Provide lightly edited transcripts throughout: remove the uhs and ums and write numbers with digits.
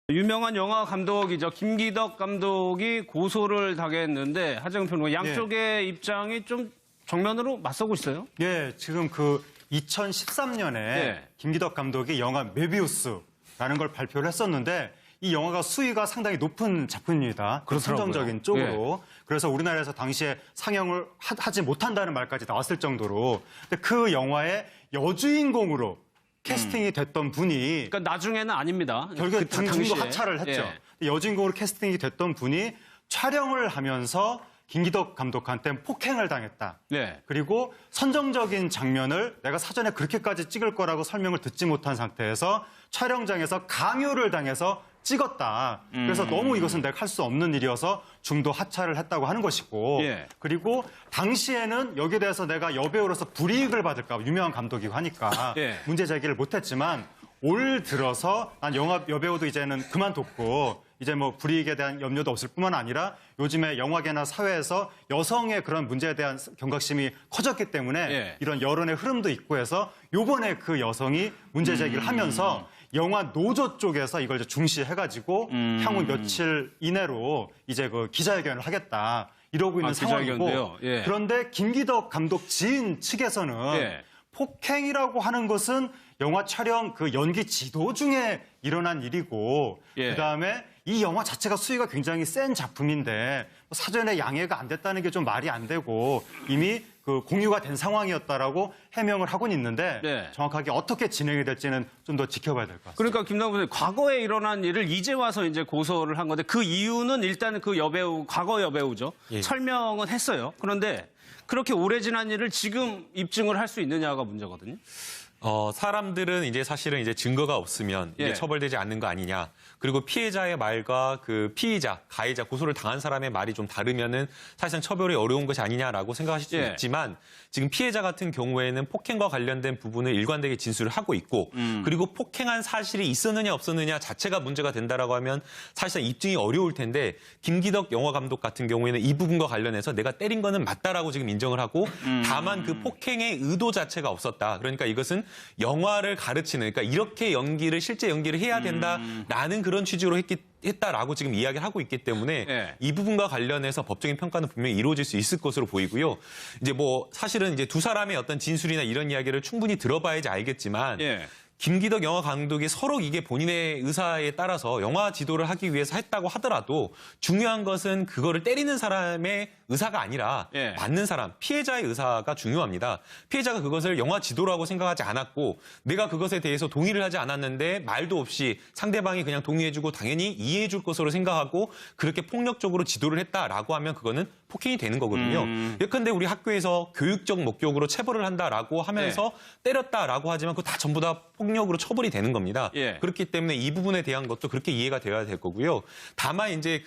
유명한 영화 감독이죠. 김기덕 감독이 고소를 당했는데 하정우 평론가 양쪽의 입장이 좀 정면으로 맞서고 있어요. 예, 지금 2013년에 김기덕 감독이 영화 메비우스라는 걸 발표를 했었는데 이 영화가 수위가 상당히 높은 작품입니다. 선정적인 쪽으로. 그래서 우리나라에서 당시에 상영을 하지 못한다는 말까지 나왔을 정도로. 근데 그 영화의 여주인공으로 캐스팅이 됐던 분이 그러니까 나중에는 아닙니다. 결국에 당시에 하차를 했죠. 여주인공으로 캐스팅이 됐던 분이 촬영을 하면서 김기덕 감독한테 폭행을 당했다. 그리고 선정적인 장면을 내가 사전에 그렇게까지 찍을 거라고 설명을 듣지 못한 상태에서 촬영장에서 강요를 당해서 찍었다. 그래서 너무 이것은 내가 할 수 없는 일이어서 중도 하차를 했다고 하는 것이고 그리고 당시에는 여기에 대해서 내가 여배우로서 불이익을 받을까 봐 유명한 감독이고 하니까 문제 제기를 못했지만 올 들어서 난 영화 여배우도 이제는 그만뒀고 이제 뭐 불이익에 대한 염려도 없을 뿐만 아니라 요즘에 영화계나 사회에서 여성의 그런 문제에 대한 경각심이 커졌기 때문에 이런 여론의 흐름도 있고 해서 요번에 그 여성이 문제 제기를 하면서 영화 노조 쪽에서 이걸 이제 중시해가지고 향후 며칠 이내로 이제 그 기자회견을 하겠다 이러고 있는 상황이고 그런데 김기덕 감독 지인 측에서는 폭행이라고 하는 것은 영화 촬영 그 연기 지도 중에 일어난 일이고 그다음에 이 영화 자체가 수위가 굉장히 센 작품인데 사전에 양해가 안 됐다는 게 좀 말이 안 되고 이미 그 공유가 된 상황이었다라고 해명을 하고는 있는데 정확하게 어떻게 진행이 될지는 좀 더 지켜봐야 될 것 같습니다. 그러니까 김남국 선생님, 과거에 일어난 일을 이제 와서 이제 고소를 한 건데 그 이유는 일단 그 여배우, 과거 여배우죠. 설명은 했어요. 그런데 그렇게 오래 지난 일을 지금 입증을 할 수 있느냐가 문제거든요. 사람들은 이제 사실은 이제 증거가 없으면 이게 처벌되지 않는 거 아니냐. 그리고 피해자의 말과 그 피의자, 가해자, 고소를 당한 사람의 말이 좀 다르면은 사실상 처벌이 어려운 것이 아니냐라고 생각하실 수 있지만 지금 피해자 같은 경우에는 폭행과 관련된 부분을 일관되게 진술을 하고 있고 그리고 폭행한 사실이 있었느냐 없었느냐 자체가 문제가 된다라고 하면 사실상 입증이 어려울 텐데 김기덕 영화 감독 같은 경우에는 이 부분과 관련해서 내가 때린 거는 맞다라고 지금 인정을 하고 다만 그 폭행의 의도 자체가 없었다. 그러니까 이것은 영화를 가르치는 그러니까 이렇게 연기를 실제 연기를 해야 된다라는 그런 취지로 했다라고 지금 이야기를 하고 있기 때문에 이 부분과 관련해서 법적인 평가는 분명히 이루어질 수 있을 것으로 보이고요. 이제 뭐 사실은 이제 두 사람의 어떤 진술이나 이런 이야기를 충분히 들어봐야지 알겠지만 김기덕 영화 감독이 서로 이게 본인의 의사에 따라서 영화 지도를 하기 위해서 했다고 하더라도 중요한 것은 그거를 때리는 사람의 의사가 아니라 맞는 사람, 피해자의 의사가 중요합니다. 피해자가 그것을 영화 지도라고 생각하지 않았고 내가 그것에 대해서 동의를 하지 않았는데 말도 없이 상대방이 그냥 동의해주고 당연히 이해해줄 것으로 생각하고 그렇게 폭력적으로 지도를 했다라고 하면 그거는 폭행이 되는 거거든요. 예컨대 우리 학교에서 교육적 목적으로 체벌을 한다라고 하면서 때렸다라고 하지만 그거 다 전부 다 폭력으로 처벌이 되는 겁니다. 그렇기 때문에 이 부분에 대한 것도 그렇게 이해가 되어야 될 거고요. 다만 이제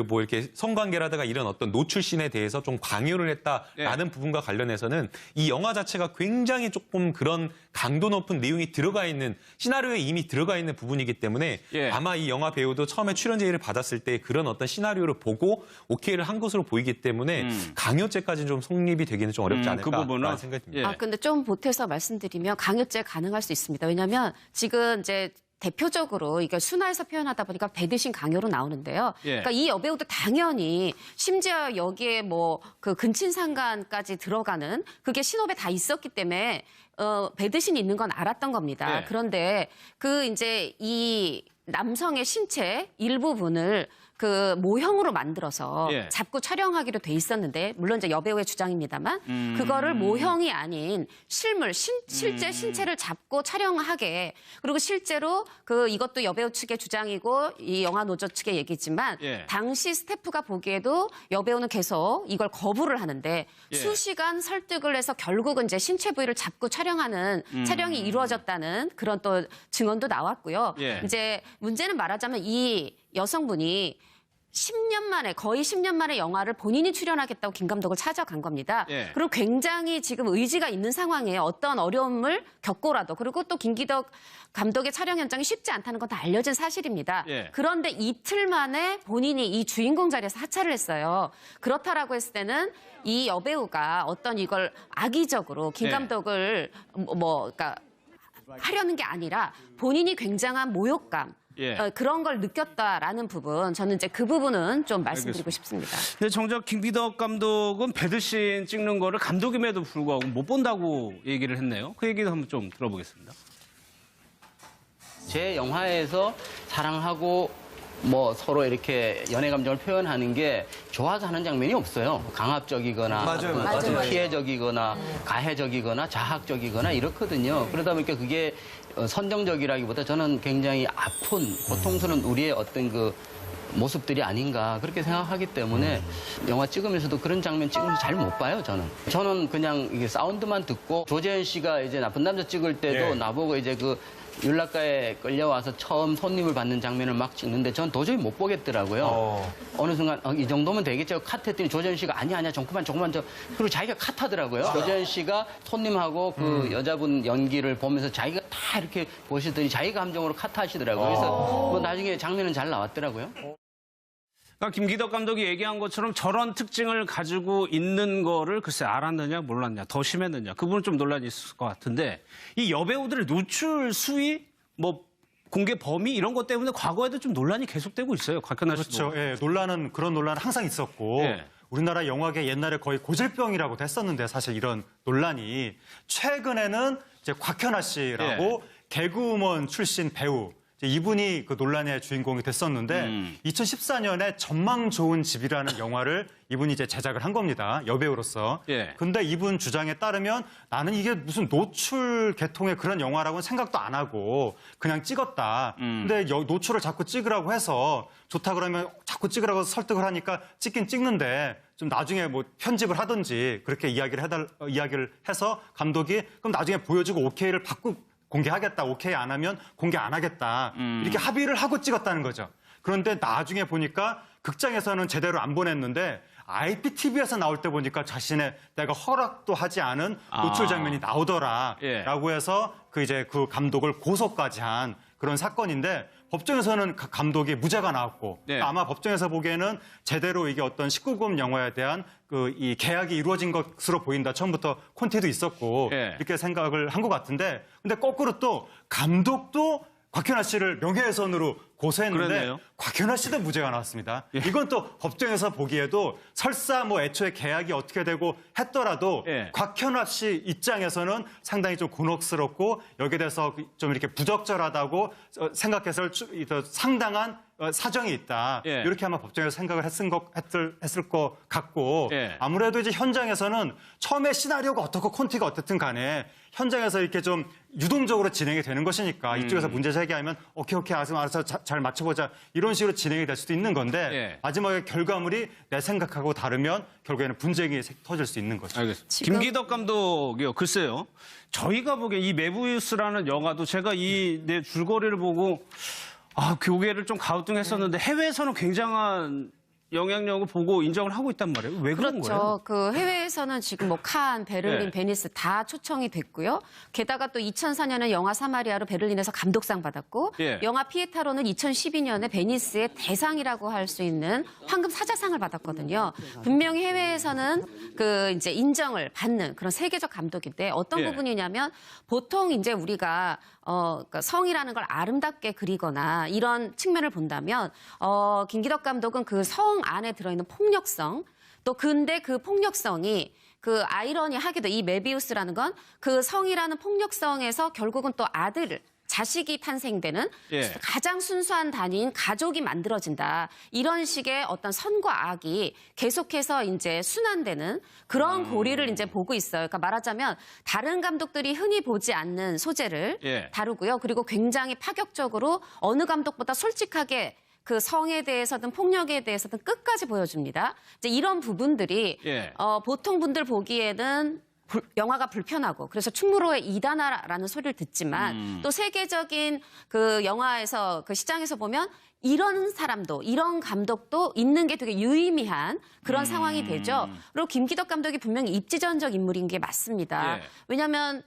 뭐 이렇게 성관계라든가 이런 어떤 노출신에 대해서 좀 강요를 했다라는 부분과 관련해서는 이 영화 자체가 굉장히 조금 그런 강도 높은 내용이 들어가 있는 시나리오에 이미 들어가 있는 부분이기 때문에 아마 이 영화 배우도 처음에 출연 제의를 받았을 때 그런 어떤 시나리오를 보고 오케이를 한 것으로 보이기 때문에 강요죄까지는 좀 성립이 되기는 좀 어렵지 않을까라는 생각이 듭니다. 근데 좀 보태서 말씀드리면 강요죄 가능할 수 있습니다. 왜냐하면 지금 이제 대표적으로 이게 순화해서 표현하다 보니까 배드신 강요로 나오는데요. 그러니까 이 여배우도 당연히 심지어 여기에 뭐 그 근친상간까지 들어가는 그게 신업에 다 있었기 때문에 배드신이 있는 건 알았던 겁니다. 그런데 그 이제 이 남성의 신체 일부분을 그 모형으로 만들어서 잡고 촬영하기로 돼 있었는데 물론 이제 여배우의 주장입니다만 그거를 모형이 아닌 실물, 실제 신체를 잡고 촬영하게 그리고 실제로 이것도 여배우 측의 주장이고 이 영화 노조 측의 얘기지만 당시 스태프가 보기에도 여배우는 계속 이걸 거부를 하는데 수시간 설득을 해서 결국은 이제 신체 부위를 잡고 촬영하는 촬영이 이루어졌다는 그런 또 증언도 나왔고요. 이제 문제는 말하자면 이 여성분이 10년 만에 거의 10년 만에 영화를 본인이 출연하겠다고 김 감독을 찾아간 겁니다. 그리고 굉장히 지금 의지가 있는 상황이에요. 어떤 어려움을 겪고라도. 그리고 또 김기덕 감독의 촬영 현장이 쉽지 않다는 건 다 알려진 사실입니다. 그런데 이틀 만에 본인이 이 주인공 자리에서 하차를 했어요. 그렇다라고 했을 때는 이 여배우가 어떤 이걸 악의적으로 김 감독을 그러니까 하려는 게 아니라 본인이 굉장한 모욕감 그런 걸 느꼈다라는 부분, 저는 이제 그 부분은 좀 말씀드리고 싶습니다. 근데 정작 김기덕 감독은 배드신 찍는 거를 감독임에도 불구하고 못 본다고 얘기를 했네요. 그 얘기도 한번 좀 들어보겠습니다. 제 영화에서 사랑하고 뭐 서로 이렇게 연애 감정을 표현하는 게 좋아서 하는 장면이 없어요. 강압적이거나 맞아요. 피해적이거나 가해적이거나 자학적이거나 이렇거든요. 그러다 보니까 그게 선정적이라기보다 저는 굉장히 아픈 고통스러운 우리의 어떤 그 모습들이 아닌가 그렇게 생각하기 때문에 영화 찍으면서도 그런 장면 찍으면서 잘 못 봐요, 저는. 저는 그냥 이게 사운드만 듣고 조재현 씨가 이제 나쁜 남자 찍을 때도 나보고 이제 그 윤락가에 끌려와서 처음 손님을 받는 장면을 막 찍는데 전 도저히 못 보겠더라고요. 어느 순간 이 정도면 되겠죠. 컷했더니 조재현 씨가 아니야 조금만 더. 그리고 자기가 컷하더라고요. 조재현 씨가 손님하고 그 여자분 연기를 보면서 자기가 다 이렇게 보시더니 자기 감정으로 컷하시더라고요. 그래서 뭐 나중에 장면은 잘 나왔더라고요. 그러니까 김기덕 감독이 얘기한 것처럼 저런 특징을 가지고 있는 거를 글쎄 알았느냐 몰랐냐 더 심했느냐 그 부분은 좀 논란이 있을 것 같은데 이 여배우들의 노출 수위 뭐 공개 범위 이런 것 때문에 과거에도 좀 논란이 계속되고 있어요. 곽현아 씨도. 그렇죠. 예, 그런 논란은 항상 있었고 우리나라 영화계 옛날에 거의 고질병이라고도 했었는데 사실 이런 논란이 최근에는 이제 곽현아 씨라고 개그우먼 출신 배우 이분이 그 논란의 주인공이 됐었는데 2014년에 전망 좋은 집이라는 영화를 이분이 이제 제작을 한 겁니다. 여배우로서. 근데 이분 주장에 따르면 나는 이게 무슨 노출 계통의 그런 영화라고는 생각도 안 하고 그냥 찍었다. 근데 노출을 자꾸 찍으라고 해서 좋다 그러면 자꾸 찍으라고 설득을 하니까 찍긴 찍는데 좀 나중에 뭐 편집을 하든지 그렇게 이야기를 해서 감독이 그럼 나중에 보여주고 오케이를 받고 공개하겠다. 오케이 안 하면 공개 안 하겠다. 이렇게 합의를 하고 찍었다는 거죠. 그런데 나중에 보니까 극장에서는 제대로 안 보냈는데 IPTV에서 나올 때 보니까 자신의 내가 허락도 하지 않은 노출 장면이 나오더라라고 해서 그 감독을 고소까지 한 그런 사건인데 법정에서는 감독이 무죄가 나왔고 아마 법정에서 보기에는 제대로 이게 어떤 19금 영화에 대한 이 계약이 이루어진 것으로 보인다. 처음부터 콘티도 있었고 이렇게 생각을 한 것 같은데 근데 거꾸로 또 감독도 곽현아 씨를 명예훼손으로 고소했는데 그러네요. 곽현아 씨도 무죄가 나왔습니다. 이건 또 법정에서 보기에도 설사 뭐 애초에 계약이 어떻게 되고 했더라도 곽현아 씨 입장에서는 상당히 좀 곤혹스럽고 여기에 대해서 좀 이렇게 부적절하다고 생각해서 상당한 사정이 있다. 이렇게 아마 법정에서 생각을 했을 것 같고 아무래도 이제 현장에서는 처음에 시나리오가 어떻고 콘티가 어떻든 간에 현장에서 이렇게 좀 유동적으로 진행이 되는 것이니까 이쪽에서 문제 제기하면 오케이 알아서 잘 맞춰보자 이런 식으로 진행이 될 수도 있는 건데 마지막에 결과물이 내 생각하고 다르면 결국에는 분쟁이 터질 수 있는 거죠. 알겠습니다. 김기덕 감독이요. 글쎄요. 저희가 보기엔 이 메비우스라는 영화도 제가 이 내 줄거리를 보고 교계를 좀 가우뚱했었는데 해외에서는 굉장한 영향력을 보고 인정을 하고 있단 말이에요. 왜 그런 거예요? 그렇죠. 그 해외에서는 지금 뭐 칸, 베를린, 베니스 다 초청이 됐고요. 게다가 또 2004년에 영화 사마리아로 베를린에서 감독상 받았고 영화 피에타로는 2012년에 베니스의 대상이라고 할 수 있는 황금 사자상을 받았거든요. 분명히 해외에서는 그 이제 인정을 받는 그런 세계적 감독인데 어떤 부분이냐면 보통 이제 우리가 그러니까 성이라는 걸 아름답게 그리거나 이런 측면을 본다면 김기덕 감독은 그 성 안에 들어있는 폭력성 또 근데 그 폭력성이 그 아이러니하게도 이 메비우스라는 건 그 성이라는 폭력성에서 결국은 또 자식이 탄생되는 가장 순수한 단위인 가족이 만들어진다. 이런 식의 어떤 선과 악이 계속해서 이제 순환되는 그런 고리를 이제 보고 있어요. 그러니까 말하자면 다른 감독들이 흔히 보지 않는 소재를 다루고요. 그리고 굉장히 파격적으로 어느 감독보다 솔직하게 그 성에 대해서든 폭력에 대해서든 끝까지 보여줍니다. 이제 이런 부분들이 보통 분들 보기에는 영화가 불편하고 그래서 충무로의 이단아라는 소리를 듣지만 또 세계적인 그 영화에서 그 시장에서 보면 이런 사람도 이런 감독도 있는 게 되게 유의미한 그런 상황이 되죠. 그리고 김기덕 감독이 분명히 입지전적 인물인 게 맞습니다. 왜냐하면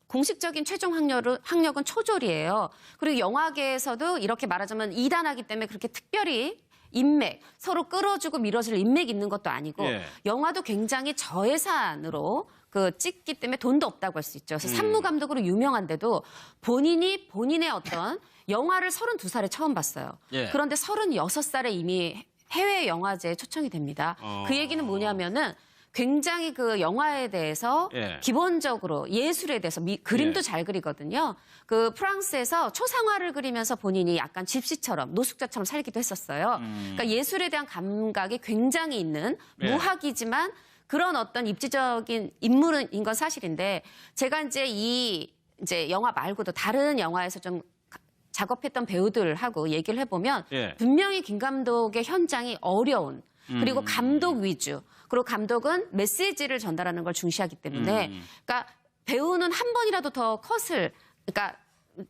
공식적인 최종 학력은 초졸이에요. 그리고 영화계에서도 이렇게 말하자면 이단하기 때문에 그렇게 특별히 인맥, 서로 끌어주고 밀어줄 인맥이 있는 것도 아니고 예. 영화도 굉장히 저예산으로 찍기 때문에 돈도 없다고 할 수 있죠. 그래서 산무 감독으로 유명한데도 본인이 본인의 어떤 영화를 32살에 처음 봤어요. 예. 그런데 36살에 이미 해외 영화제에 초청이 됩니다. 그 얘기는 뭐냐면은 굉장히 그 영화에 대해서 예. 기본적으로 예술에 대해서 그림도 예. 잘 그리거든요. 그 프랑스에서 초상화를 그리면서 본인이 약간 집시처럼 노숙자처럼 살기도 했었어요. 그러니까 예술에 대한 감각이 굉장히 있는 예. 무학이지만 그런 어떤 입지적인 인물인 건 사실인데 제가 이제 영화 말고도 다른 영화에서 좀 작업했던 배우들하고 얘기를 해보면 예. 분명히 김 감독의 현장이 어려운 그리고 감독 위주 그리고 감독은 메시지를 전달하는 걸 중시하기 때문에 그러니까 배우는 한 번이라도 더 컷을 그러니까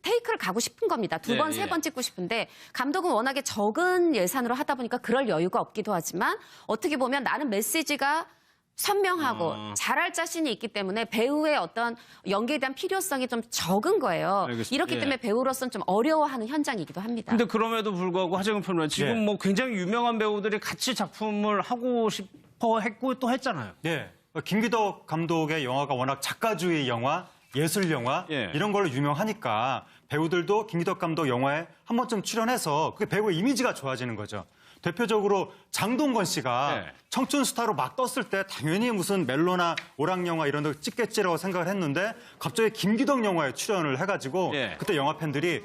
테이크를 가고 싶은 겁니다. 두 번, 예, 세 예. 번 찍고 싶은데 감독은 워낙에 적은 예산으로 하다 보니까 그럴 여유가 없기도 하지만 어떻게 보면 나는 메시지가 선명하고 잘할 자신이 있기 때문에 배우의 어떤 연기에 대한 필요성이 좀 적은 거예요. 알겠습니다. 이렇기 예. 때문에 배우로서는 좀 어려워하는 현장이기도 합니다. 근데 그럼에도 불구하고 하정우 평론가 지금 예. 뭐 굉장히 유명한 배우들이 같이 작품을 하고 싶어 했고 또 했잖아요. 네. 김기덕 감독의 영화가 워낙 작가주의 영화, 예술 영화 예. 이런 걸로 유명하니까 배우들도 김기덕 감독 영화에 한 번쯤 출연해서 그 배우의 이미지가 좋아지는 거죠. 대표적으로 장동건 씨가 네. 청춘 스타로 막 떴을 때 당연히 무슨 멜로나 오락 영화 이런 데 찍겠지라고 생각을 했는데 갑자기 김기덕 영화에 출연을 해가지고 예. 그때 영화 팬들이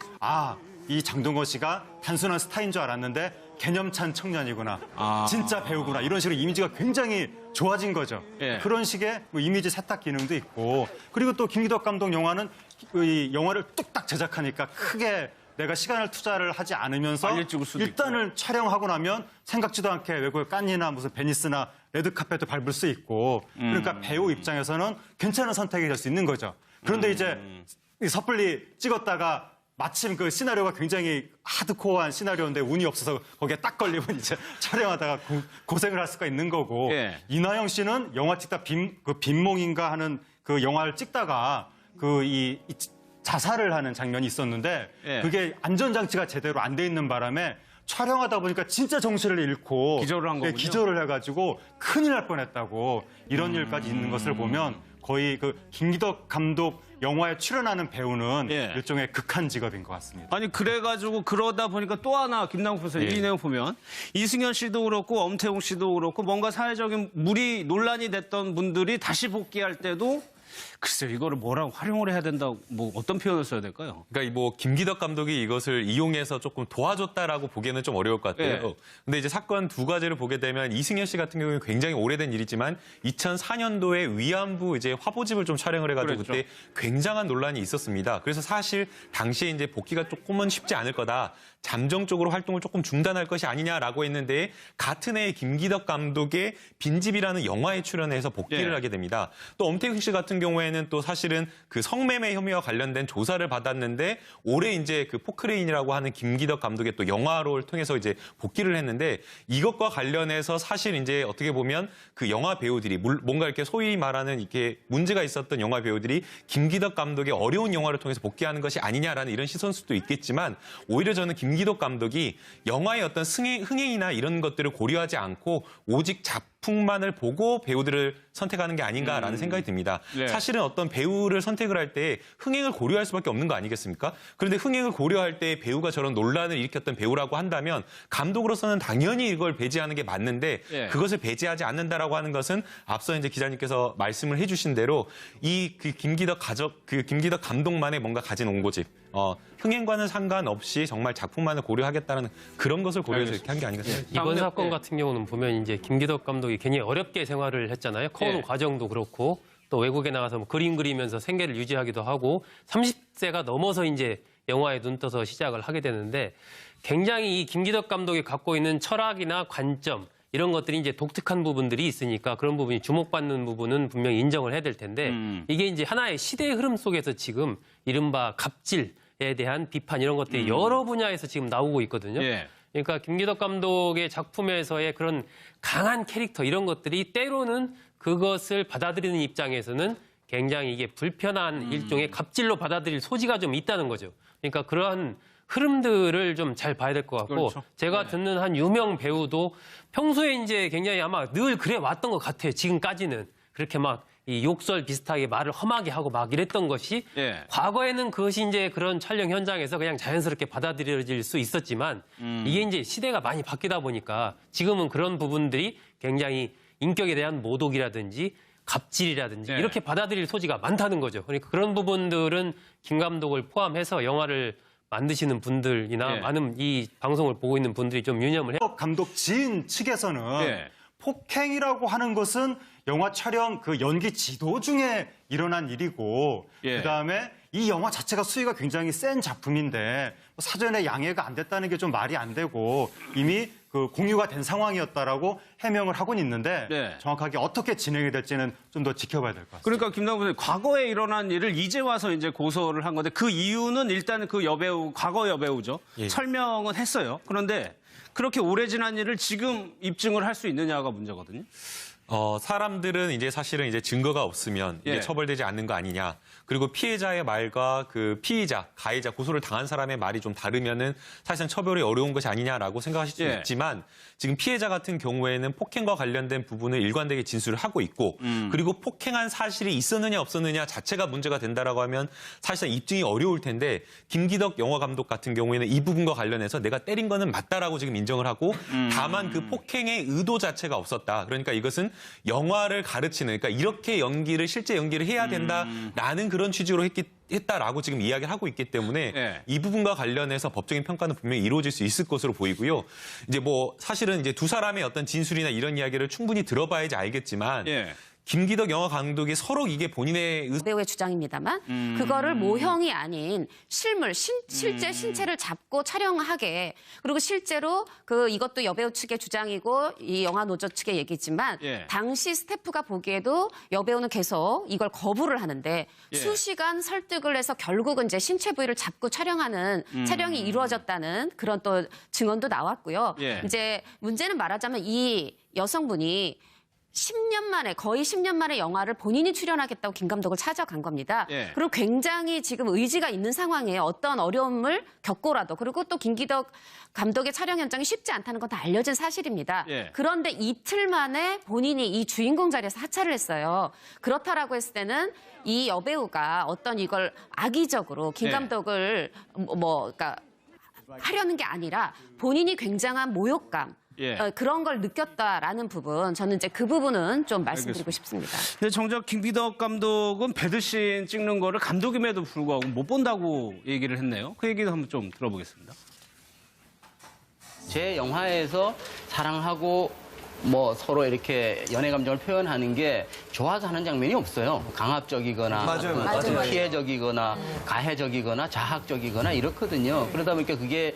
이 장동건 씨가 단순한 스타인 줄 알았는데 개념찬 청년이구나. 진짜 배우구나. 이런 식으로 이미지가 굉장히 좋아진 거죠. 예. 그런 식의 뭐 이미지 세탁 기능도 있고 그리고 또 김기덕 감독 영화는 이 영화를 뚝딱 제작하니까 크게 내가 시간을 투자를 하지 않으면서 빨리 찍을 수도 일단은 촬영하고 나면 생각지도 않게 외국의 깐니나 무슨 베니스나 레드카펫도 밟을 수 있고 그러니까 배우 입장에서는 괜찮은 선택이 될 수 있는 거죠. 그런데 이제 이 섣불리 찍었다가 마침 그 시나리오가 굉장히 하드코어한 시나리오인데 운이 없어서 거기에 딱 걸리면 이제 촬영하다가 고생을 할 수가 있는 거고 예. 이나영 씨는 영화 찍다 빈몽인가 하는 그 영화를 찍다가 이 자살을 하는 장면이 있었는데 예. 그게 안전장치가 제대로 안 돼 있는 바람에 촬영하다 보니까 진짜 정신을 잃고 기절을 한 거군요. 기절을 해가지고 큰일 날 뻔했다고 이런 일까지 있는 것을 보면 거의 그 김기덕 감독 영화에 출연하는 배우는 예. 일종의 극한 직업인 것 같습니다. 아니 그래가지고 그러다 보니까 또 하나 김남국 선생님 이 내용 보면 이승현 씨도 그렇고 엄태웅 씨도 그렇고 뭔가 사회적인 물이 논란이 됐던 분들이 다시 복귀할 때도 글쎄요 이거를 뭐라고 활용을 해야 된다고 뭐 어떤 표현을 써야 될까요? 그러니까 뭐 김기덕 감독이 이것을 이용해서 조금 도와줬다라고 보기에는 좀 어려울 것 같아요. 예. 근데 이제 사건 두 가지를 보게 되면 이승현 씨 같은 경우는 굉장히 오래된 일이지만 2004년도에 위안부 이제 화보집을 좀 촬영을 해가지고 그랬죠. 그때 굉장한 논란이 있었습니다. 그래서 사실 당시에 이제 복귀가 조금은 쉽지 않을 거다. 잠정적으로 활동을 조금 중단할 것이 아니냐라고 했는데 같은 해에 김기덕 감독의 빈집이라는 영화에 출연해서 복귀를 예. 하게 됩니다. 또 엄태웅 씨 같은 경우에는 또 사실은 그 성매매 혐의와 관련된 조사를 받았는데 올해 이제 그 포크레인이라고 하는 김기덕 감독의 또 영화를 통해서 이제 복귀를 했는데 이것과 관련해서 사실 이제 어떻게 보면 그 영화 배우들이 뭔가 이렇게 소위 말하는 이렇게 문제가 있었던 영화 배우들이 김기덕 감독의 어려운 영화를 통해서 복귀하는 것이 아니냐라는 이런 시선수도 있겠지만 오히려 저는 김기덕 감독이 영화의 어떤 흥행이나 이런 것들을 고려하지 않고 오직 작품만을 보고 배우들을 선택하는 게 아닌가라는 생각이 듭니다. 네. 사실은 어떤 배우를 선택을 할 때 흥행을 고려할 수밖에 없는 거 아니겠습니까? 그런데 흥행을 고려할 때 배우가 저런 논란을 일으켰던 배우라고 한다면 감독으로서는 당연히 이걸 배제하는 게 맞는데 예. 그것을 배제하지 않는다라고 하는 것은 앞서 이제 기자님께서 말씀을 해주신 대로 그 김기덕 감독만의 뭔가 가진 온고집, 흥행과는 상관없이 정말 작품만을 고려하겠다는 그런 것을 고려해서 이렇게 한 게 아닌가 생각합니다. 이번 다음에, 사건 예. 같은 경우는 보면 이제 김기덕 감독이 굉장히 어렵게 생활을 했잖아요. 커오는 예. 과정도 그렇고 또 외국에 나가서 뭐 그림 그리면서 생계를 유지하기도 하고 30세가 넘어서 이제 영화에 눈 떠서 시작을 하게 되는데 굉장히 이 김기덕 감독이 갖고 있는 철학이나 관점 이런 것들이 이제 독특한 부분들이 있으니까 그런 부분이 주목받는 부분은 분명히 인정을 해야 될 텐데 이게 이제 하나의 시대의 흐름 속에서 지금 이른바 갑질에 대한 비판 이런 것들이 여러 분야에서 지금 나오고 있거든요. 예. 그러니까 김기덕 감독의 작품에서의 그런 강한 캐릭터 이런 것들이 때로는 그것을 받아들이는 입장에서는 굉장히 이게 불편한 일종의 갑질로 받아들일 소지가 좀 있다는 거죠. 그러니까 그러한 흐름들을 좀 잘 봐야 될 것 같고 그렇죠. 제가 네. 듣는 한 유명 배우도 평소에 이제 굉장히 아마 늘 그래 왔던 것 같아요. 지금까지는 그렇게 막 이 욕설 비슷하게 말을 험하게 하고 막 이랬던 것이 예. 과거에는 그것이 이제 그런 촬영 현장에서 그냥 자연스럽게 받아들여질 수 있었지만 이게 이제 시대가 많이 바뀌다 보니까 지금은 그런 부분들이 굉장히 인격에 대한 모독이라든지 갑질이라든지 네. 이렇게 받아들일 소지가 많다는 거죠. 그러니까 그런 부분들은 김 감독을 포함해서 영화를 만드시는 분들이나 네. 많은 이 방송을 보고 있는 분들이 좀 유념을 해요. 감독 지인 측에서는 네. 폭행이라고 하는 것은 영화 촬영 그 연기 지도 중에 일어난 일이고 예. 그다음에 이 영화 자체가 수위가 굉장히 센 작품인데 뭐 사전에 양해가 안 됐다는 게 좀 말이 안 되고 이미 그 공유가 된 상황이었다라고 해명을 하고는 있는데 네. 정확하게 어떻게 진행이 될지는 좀 더 지켜봐야 될 것 같습니다. 그러니까 김남국 선생님, 과거에 일어난 일을 이제 와서 이제 고소를 한 건데 그 이유는 일단 그 여배우, 과거 여배우죠. 예. 설명은 했어요. 그런데 그렇게 오래 지난 일을 지금 입증을 할 수 있느냐가 문제거든요. 사람들은 이제 사실은 이제 증거가 없으면 이제 예. 처벌되지 않는 거 아니냐. 그리고 피해자의 말과 그 피의자, 가해자, 고소를 당한 사람의 말이 좀 다르면은 사실은 처벌이 어려운 것이 아니냐라고 생각하실 수 예. 있지만 지금 피해자 같은 경우에는 폭행과 관련된 부분을 일관되게 진술을 하고 있고 그리고 폭행한 사실이 있었느냐 없었느냐 자체가 문제가 된다라고 하면 사실상 입증이 어려울 텐데 김기덕 영화 감독 같은 경우에는 이 부분과 관련해서 내가 때린 거는 맞다라고 지금 인정을 하고 다만 그 폭행의 의도 자체가 없었다. 그러니까 이것은 영화를 가르치는 그러니까 이렇게 연기를 실제 연기를 해야 된다라는 그런 취지로 했다라고 지금 이야기를 하고 있기 때문에 네. 이 부분과 관련해서 법적인 평가는 분명히 이루어질 수 있을 것으로 보이고요. 이제 뭐 사실은 이제 두 사람의 어떤 진술이나 이런 이야기를 충분히 들어봐야지 알겠지만 예. 김기덕 영화 감독이 서로 이게 본인의 배우의 주장입니다만 그거를 모형이 아닌 실물, 실제 신체를 잡고 촬영하게 그리고 실제로 이것도 여배우 측의 주장이고 이 영화 노조 측의 얘기지만 예. 당시 스태프가 보기에도 여배우는 계속 이걸 거부를 하는데 예. 수시간 설득을 해서 결국은 이제 신체 부위를 잡고 촬영하는 촬영이 이루어졌다는 그런 또 증언도 나왔고요. 예. 이제 문제는 말하자면 이 여성분이 10년 만에 거의 10년 만에 영화를 본인이 출연하겠다고 김 감독을 찾아간 겁니다. 예. 그리고 굉장히 지금 의지가 있는 상황에 어떤 어려움을 겪고라도 그리고 또 김기덕 감독의 촬영 현장이 쉽지 않다는 건 다 알려진 사실입니다. 예. 그런데 이틀 만에 본인이 이 주인공 자리에서 하차를 했어요. 그렇다라고 했을 때는 이 여배우가 어떤 이걸 악의적으로 김 예. 감독을 그러니까 하려는 게 아니라 본인이 굉장한 모욕감 예. 그런 걸 느꼈다라는 부분, 저는 이제 그 부분은 좀 말씀드리고 알겠습니다. 싶습니다. 근데 정작 김기덕 감독은 배드신 찍는 거를 감독임에도 불구하고 못 본다고 얘기를 했네요. 그 얘기도 한번 좀 들어보겠습니다. 제 영화에서 사랑하고 뭐 서로 이렇게 연애 감정을 표현하는 게 좋아서 하는 장면이 없어요. 강압적이거나 맞아요. 피해적이거나 가해적이거나 자학적이거나 이렇거든요. 그러다 보니까 그게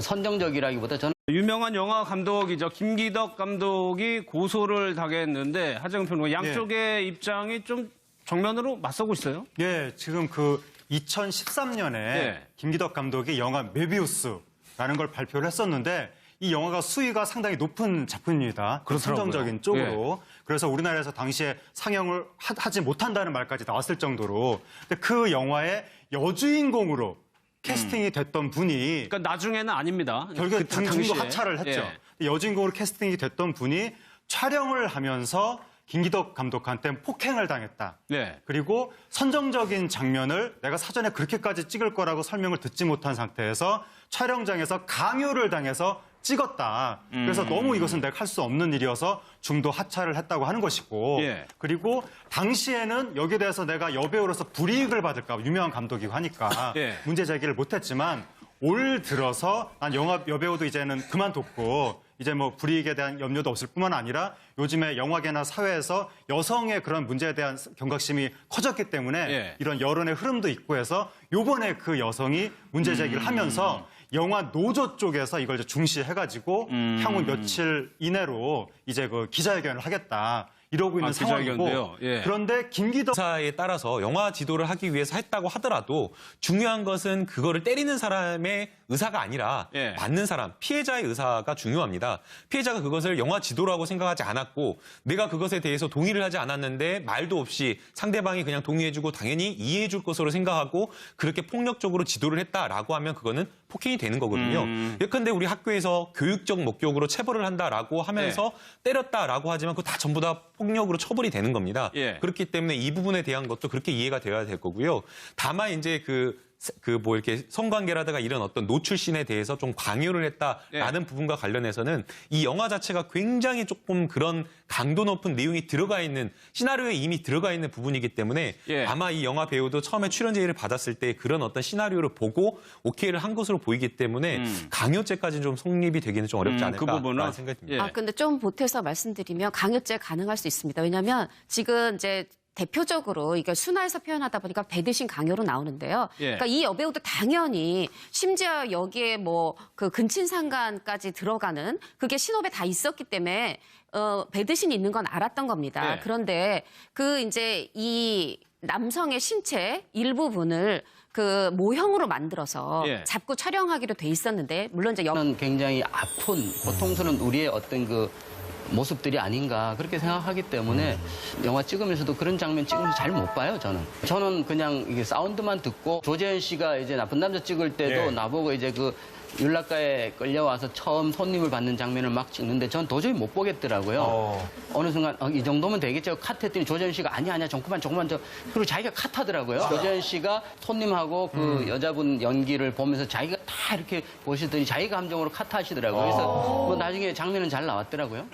선정적이라기보다 저는 유명한 영화 감독이죠. 김기덕 감독이 고소를 당했는데 하정우 평론가 양쪽의 입장이 좀 정면으로 맞서고 있어요. 예, 지금 그 2013년에 예. 김기덕 감독이 영화 메비우스라는 걸 발표를 했었는데 이 영화가 수위가 상당히 높은 작품입니다. 그렇더라고요. 선정적인 쪽으로. 그래서 우리나라에서 당시에 상영을 하지 못한다는 말까지 나왔을 정도로. 근데 그 영화의 여주인공으로 캐스팅이 됐던 분이 그러니까 나중에는 아닙니다. 결국에 그 중도 당시에. 하차를 했죠. 예. 여주인공으로 캐스팅이 됐던 분이 촬영을 하면서 김기덕 감독한테 폭행을 당했다. 네. 그리고 선정적인 장면을 내가 사전에 그렇게까지 찍을 거라고 설명을 듣지 못한 상태에서 촬영장에서 강요를 당해서 찍었다. 그래서 너무 이것은 내가 할 수 없는 일이어서 중도 하차를 했다고 하는 것이고 예. 그리고 당시에는 여기에 대해서 내가 여배우로서 불이익을 받을까 봐 유명한 감독이고 하니까 예. 문제 제기를 못했지만 올 들어서 난 영화 여배우도 이제는 그만뒀고 이제 뭐 불이익에 대한 염려도 없을 뿐만 아니라 요즘에 영화계나 사회에서 여성의 그런 문제에 대한 경각심이 커졌기 때문에 예. 이런 여론의 흐름도 있고 해서 요번에 그 여성이 문제 제기를 하면서 영화 노조 쪽에서 이걸 이제 중시해가지고 향후 며칠 이내로 이제 그 기자회견을 하겠다. 이러고 있는 상황이고 기자회견인데요. 예. 그런데 김기덕 사에 따라서 영화 지도를 하기 위해서 했다고 하더라도 중요한 것은 그거를 때리는 사람의 의사가 아니라 예. 받는 사람, 피해자의 의사가 중요합니다. 피해자가 그것을 영화 지도라고 생각하지 않았고 내가 그것에 대해서 동의를 하지 않았는데 말도 없이 상대방이 그냥 동의해주고 당연히 이해해줄 것으로 생각하고 그렇게 폭력적으로 지도를 했다라고 하면 그거는 폭행이 되는 거거든요. 예컨대 우리 학교에서 교육적 목적으로 체벌을 한다라고 하면서 때렸다라고 하지만 그거 다 전부 다 폭력으로 처벌이 되는 겁니다. 예. 그렇기 때문에 이 부분에 대한 것도 그렇게 이해가 되어야 될 거고요. 다만 이제 뭐 이렇게 성관계라든가 이런 어떤 노출신에 대해서 좀 강요를 했다라는 부분과 관련해서는 이 영화 자체가 굉장히 조금 그런 강도 높은 내용이 들어가 있는 시나리오에 이미 들어가 있는 부분이기 때문에 아마 이 영화 배우도 처음에 출연 제의를 받았을 때 그런 어떤 시나리오를 보고 오케이를 한 것으로 보이기 때문에 강요죄까지는 좀 성립이 되기는 좀 어렵지 않을까라는 생각이 듭니다. 근데 좀 보태서 말씀드리면 강요죄 가능할 수 있습니다. 왜냐하면 지금 이제 대표적으로 이게 순화해서 표현하다 보니까 배드신 강요로 나오는데요. 그러니까 이 여배우도 당연히 심지어 여기에 뭐 그 근친상간까지 들어가는 그게 신업에 다 있었기 때문에 배드신이 있는 건 알았던 겁니다. 그런데 그 이제 이 남성의 신체 일부분을 그 모형으로 만들어서 잡고 촬영하기로 돼 있었는데 물론 이제 저는 굉장히 아픈 고통스러운 우리의 어떤 그 모습들이 아닌가 그렇게 생각하기 때문에 영화 찍으면서도 그런 장면 찍으면서 잘 못 봐요, 저는. 저는 그냥 이게 사운드만 듣고 조재현 씨가 이제 나쁜 남자 찍을 때도 나보고 이제 그 윤락가에 끌려와서 처음 손님을 받는 장면을 막 찍는데 전 도저히 못 보겠더라고요. 어느 순간 이 정도면 되겠죠. 컷했더니 조재현 씨가 아니야 조금만 더 그리고 자기가 컷하더라고요. 조재현 씨가 손님하고 그 여자분 연기를 보면서 자기가 다 이렇게 보시더니 자기 감정으로 컷하시더라고요. 그래서 뭐 나중에 장면은 잘 나왔더라고요.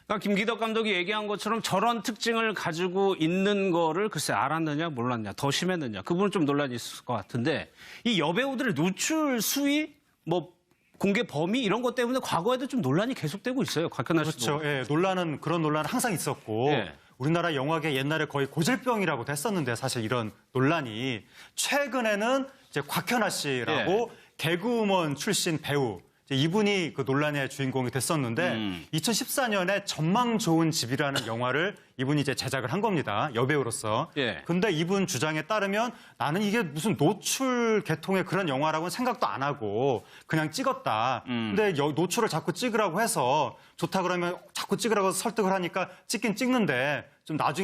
그러니까 김기덕 감독이 얘기한 것처럼 저런 특징을 가지고 있는 거를 글쎄 알았느냐 몰랐냐 더 심했느냐 그 부분은 좀 논란이 있을 것 같은데 이 여배우들의 노출 수위 뭐 공개 범위 이런 것 때문에 과거에도 좀 논란이 계속되고 있어요. 곽현아 씨도. 그렇죠. 그런 논란은 항상 있었고 우리나라 영화계 옛날에 거의 고질병이라고도 했었는데 사실 이런 논란이 최근에는 이제 곽현아 씨라고 개그우먼 출신 배우 이분이 그 논란의 주인공이 됐었는데 2014년에 전망 좋은 집이라는 영화를 이분이 이제 제작을 한 겁니다. 여배우로서. 근데 이분 주장에 따르면 나는 이게 무슨 노출 계통의 그런 영화라고는 생각도 안 하고 그냥 찍었다. 근데 노출을 자꾸 찍으라고 해서 좋다 그러면 자꾸 찍으라고 설득을 하니까 찍긴 찍는데 좀 나중에